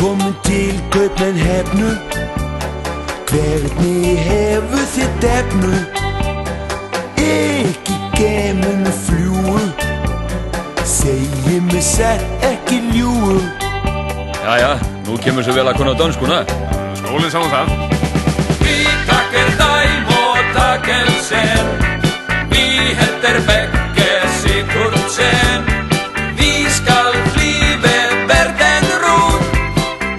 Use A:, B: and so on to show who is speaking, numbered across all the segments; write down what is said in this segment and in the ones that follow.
A: komin til Kaupmannahafnu. Hvernig hefur þið defnu? Ekki gaman að fljúga. Segi mig satt, ekki ljúga.
B: Jæja, nú kemur svo vel að kunna dönskuna.
C: Skólinn sá það.
D: Vi takker deg og takkelsen. Vi heter begge Sigurdsen. Vi skal flyve verden rundt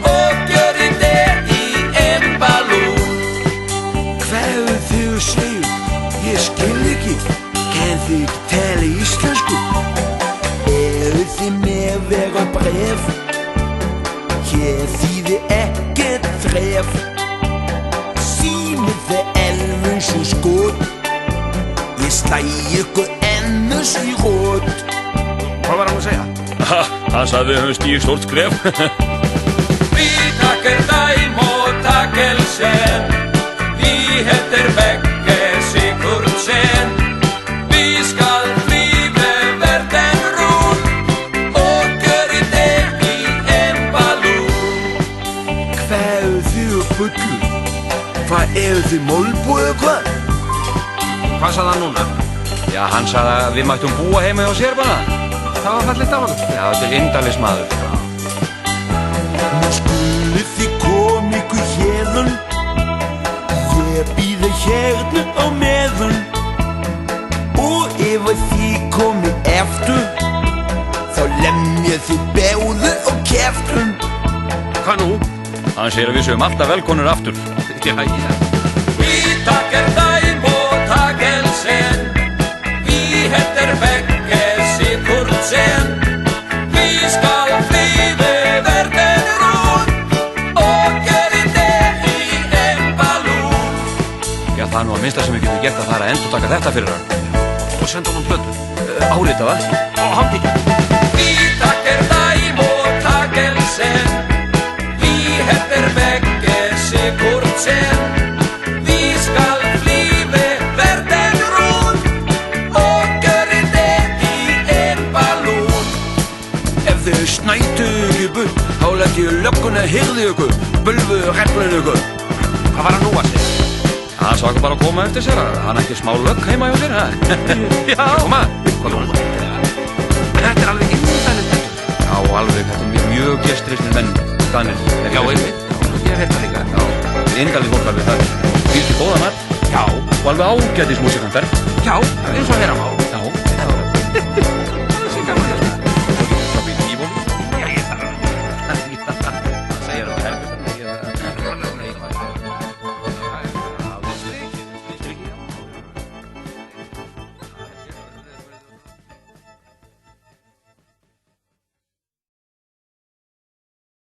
D: og gjøre det i en ballon.
A: Hvað þið segir? Ég skil ekki. Kan þið ekki tala íslensku? Eru þið með vera bref? Hér þýðir ekkert þref. Símið þið elven svo skot. Ég slægi ykkur ennus í rót.
C: Hvað var hann að segja?
B: Hann sagði við höfum stíð stórt skref.
D: Vi takker deg og takkelsen. Vi heter begge Sigurdsen. Vi skal flyve verden rundt og gjøre det i en ballon.
A: Hvað þið bullu? Hvað þið málbúið hvað?
C: Hvað sagði hann núna?
B: Já, hann sagði að við mættum búa heima hjá sér bara.
C: Það var fallegt af hann.
B: Já, þetta er indælismadur.
A: Nú skuluð þið koma ykkur hérðan. Ég býða hérna á meðan. Og ef að þið komið eftir, þá lemja þið báðu á keftum.
C: Hvað nú?
B: Hann segir að við séum alltaf velkonur aftur.
C: Jæja.
D: Vi takker deg og takkelsen. Vi heter begge Sigurdsen. Vi skal flyve verden rundt og gjøre det i en ballon.
B: Já, það er nú að minnsta sem við getum gert að það er að endurtaka þetta fyrir hann.
C: Og senda honum plötu.
B: Árita það.
C: Og handtekja.
D: Vi takker deg og takkelsen. Vi heter begge Sigurdsen. Vi skal flyve verden rundt og gjøre det i en ballon.
A: Ef þið snætu ykkur burt, þá læt ég lögguna hirði ykkur, bölvu reglun ykkur.
C: Hvað var hann nú að segja?
B: Hann sá ekki bara að koma eftir sér. Hann er ekki smá lögg heima hjá sér, ha?
C: Já. Koma. Hvað var hann? Þetta er alveg indælist þetta.
B: Já, alveg, þetta er mjög gestrisnir menn, Danir.
C: Já, einmitt. Ég veit það líka.
B: Já, indælið fólk alveg það. Býr til góða mat.
C: Já.
B: Og alveg ágætis músikantar.
C: Já, eins og heyra má.
B: Já.